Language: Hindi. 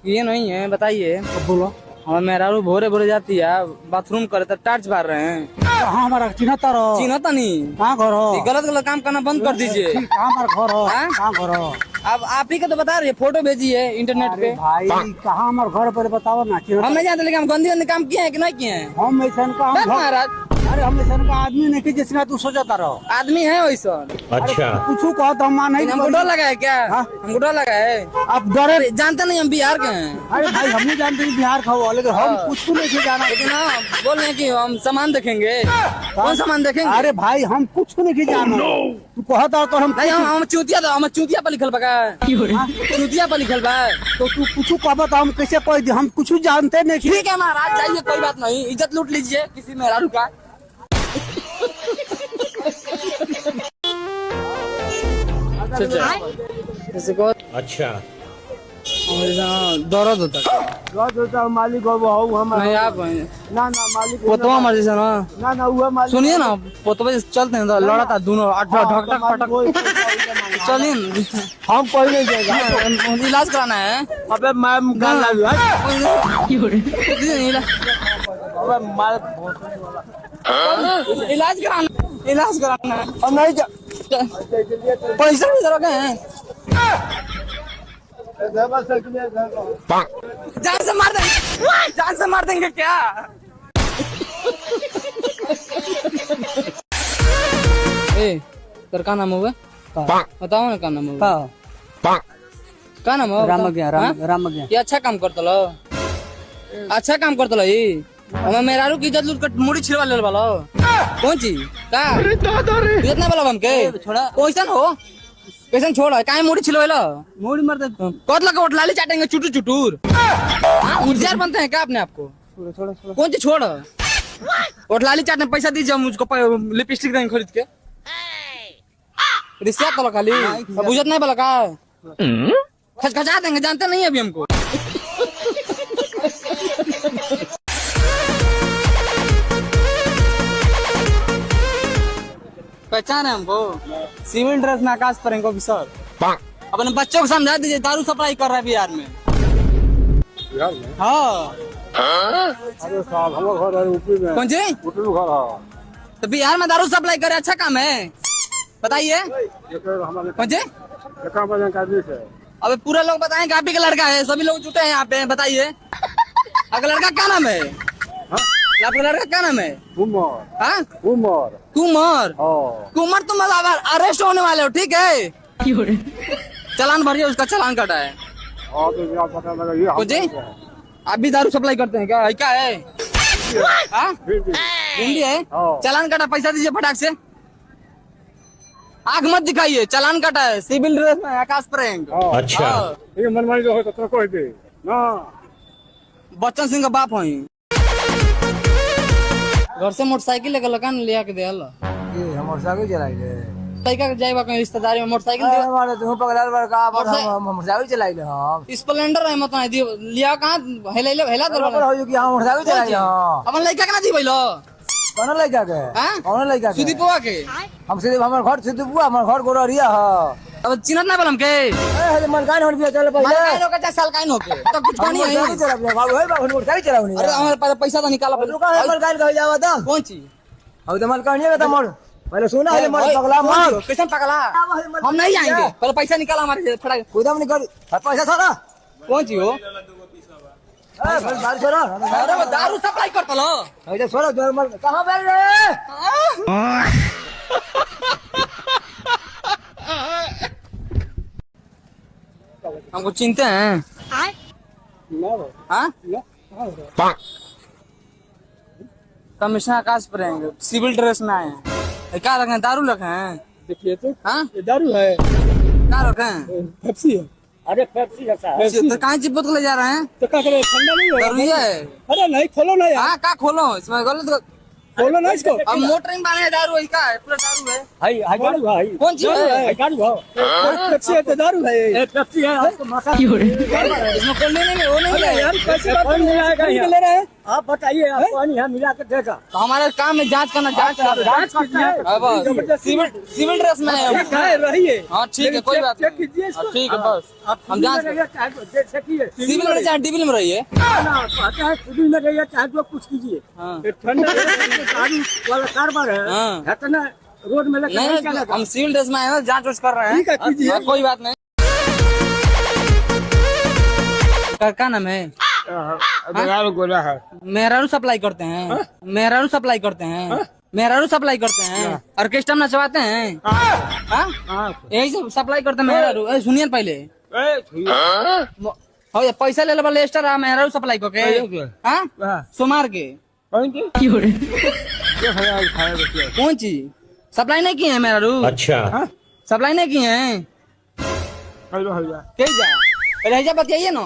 ये नहीं है, बताइए। बोलो। हमारे मेहरारू भोरे भोरे जाती है बाथरूम करे तो टार्च बार रहे हैं। कहाँ हमारा चिन्हता रहो? चिन्हता नहीं। कहाँ घर हो? ये गलत गलत काम करना बंद कर दीजिए। कहाँ हमारा घर हो? हाँ? कहाँ घर हो? अब आप ही का तो बता रही है, फोटो भेजिए इंटरनेट अरे पे। भाई कहाँ हमारा घर पर बताओ ना। हम नहीं जानते, लेकिन हम गंदी गंदी काम किए हैं कि नहीं किए हैं? हम ऐसा का बस महाराज, अरे हम ऐसा का आदमी नहीं कि जिसमें तू सोचता रहो। आदमी है वैसा। अच्छा। कुछ कहो तो हम मान नहीं। हमको डर लगा है क्या? हाँ? हमको डर लगा है। आप डरे? जानते नहीं हम बिहार के हैं। अरे भाई हम नहीं जानते कि बिहार का हो, लेकिन हम हाँ। कुछ नहीं जाना। लेकिन हाँ, बोल रहे हैं कि हम सामान देखेंगे। कौन सामान देखेंगे? अरे भाई हम कुछ नहीं जाना। तू कहता तो हम नहीं, हम चूतिया तो, हम चूतिया पर लिखल बा। चूतिया पर लिखल बा। तो तू कुछ कहबा तो हम कैसे कह दी? हम कुछ जानते नहीं। ठीक है महाराज, जाइए, कोई बात नहीं, इज्जत लूट लीजिए किसी मेहरारू का। अच्छा। दर्द होता है। मालिक हो हम नहीं आप ना मालिक पोतवा मर्जी से ना। ना हुआ मालिक। सुनिए ना, पोतवा से चलते हैं तो लड़ा था दोनों ढक ढक फटक। चलिए हम पहले जाएगा। इलाज कराना है। अबे मैम इलाज कराना है। हम नहीं जा। पैसा भी जरूरत है। जान से मार देंगे, जान से मार देंगे क्या? ए, तेरा क्या नाम होगा? बताओ ना क्या नाम होगा? क्या नाम होगा? राम ये अच्छा काम करता लो, अच्छा काम करता लो। ये हमें मेहरारू की इज्जत लूट कर मुड़ी छिलवा ले वाला कौन चीज का? इतना वाला हमके छोड़ा कैसन हो? कैसन छोड़ काहे मुड़ी छिलवेला? मुड़ी मार दे। कौन लगा वोट लाली चाटेंगे चुटूर चुटूर? होशियार बनते हैं क्या अपने आपको? कौन सी छोड़ वोट लाली चाटने पैसा दीजिए, मुझको लिपस्टिक देंगे खरीद के। रिश्ता तो खाली बुझत नहीं बोला का? खचखचा देंगे, जानते नहीं अभी हमको। पहचान है हमको? सिविल ड्रेस में आकाश परेंगे ऑफिसर। अपने बच्चों को समझा दीजिए, दारू सप्लाई कर रहा है बिहार में। हाँ। अरे साहब हमारा घर है यूपी में। कौन जी? यूपी में घर है। तो बिहार में दारू सप्लाई करे अच्छा काम है, बताइए। कौन जी? अबे पूरे लोग बताएंगे आप ही का लड़का है, सभी लोग जुटे हैं यहाँ पे, बताइए। आपका लड़का क्या नाम है? आपका लड़का क्या नाम है? कुमार। हाँ? कुमार। कुमार। कुमार तुम अरेस्ट होने वाले हो, ठीक है? चालान भरिए, उसका चालान कटा है। कौन जी? आप भी दारू सप्लाई करते हैं क्या? है क्या है? हाँ? हिंदी है? चालान कटा, पैसा दीजिए फटाक से। आग मत दिखाइए, चालान कटा है, सिविल ड्रेस में आकाश प्रेंग। अच्छा। मनमानी जो हो तो कोई दे ना। बच्चन सिंह का बाप है। घर से मोटरसाइकिल लेकर लगा लिया के दे हल्ला। ये मोटरसाइकिल चलाई ले। साइकिल जाएगा कहीं रिश्तेदारी में मोटरसाइकिल दे। हमारे तुम पगलाल बड़का हम मोटरसाइकिल चलाई ले। हम स्प्लेंडर है मत नहीं दियो, लिया कहां हेला हेला दे बराबर हो कि हम मोटरसाइकिल चलाई ले। अपन लइका के ना दी भइलो। कौन लइका के? हां कौन लइका के? सुदीपवा के। हम सीधे हमर घर सुदीपवा, हमर घर गोररिया ह। अब चिन्हत ना बलम के। अरे मनकान हो बिया चल पहिले। मनकान हो के चाहे साल काइन हो के तो कुछ पानी है। बाबू है बाबू मोटरसाइकिल चलावनी। अरे हमारे पास पैसा तो निकाला पहले। रुका है मनकान कह जावा था। कौन चीज? अब तो मनकान ये था मोर। पहले सुना है मोर पगला मार। कैसे पगला? हम नहीं आएंगे, पहले पैसा निकाला हमारे से फटाक। गोदाम निकाल पैसा था। कौन चीज हो? ए दारू छोड़ा। अरे वो दारू सप्लाई करता लो। अरे छोड़ा जोर मर। कहां बैठ रे? हमको चिंते हैं? हाँ? कमिश्नर आकाश पर रहेंगे, सिविल ड्रेस में आए हैं। क्या रखे हैं? दारू रखे हैं? देखिए तो हाँ? ये दारू है। क्या रखे हैं? पेप्सी है। अरे पेप्सी जैसा है। तो कहाँ चिपक ले जा रहे हैं? तो क्या करे? ठंडा नहीं है। दारू ही है। अरे नहीं खोलो ना यार। हाँ, क्या खोलो? इसमें गलत खोलो ना इसको। अब मोटरिंग बाने है, दारू है क्या है? पूरा दारू है। हाय दारू है। कौन सी है? दारू है। पेप्सी है तो दारू है। ये पेप्सी है। इसमें खोलने नहीं, वो नहीं है यार पैसे बात नहीं आएगा। ले रहे हैं। आप बताइए, आप पानी यहाँ मिला के देगा। तो हमारे काम में जांच करना, जांच कीजिए। हाँ, बस सिविल ड्रेस में है। रहिए। हाँ ठीक है, कोई बात चेक नहीं। कीजिए इसको। हाँ, ठीक है, बस हम जांच देख सकिए। सिविल में चाहे डिविल में रहिए। आता है सिविल में रहिए, चाहे जो कुछ कीजिए। हाँ। ठंडा गाड़ी वाला कारबार है, हाँ। है तो ना रोड में लेकर नहीं नहीं, चलेगा। हम सिविल ड्रेस में आए ना, जांच वांच कर रहे हैं। ठीक है, कीजिए। हाँ, कोई बात नहीं। क्या नाम है? गोला है। मेहरारू सप्लाई करते हैं, मेहरारू सप्लाई करते हैं, मेहरारू सप्लाई करते हैं, ऑर्केस्ट्रा में नचवाते हैं। हाँ? यही सब सप्लाई करते हैं मेहरारू। सुनिए न पहले, हो ये पैसा ले ले स्टार आ मेहरारू सप्लाई करके। हाँ? सोमार के कौन चीज सप्लाई नहीं किए हैं मेहरारू? अच्छा। सप्लाई नहीं किए हैं। कैसा पहले ऐसा बतियाइए ना।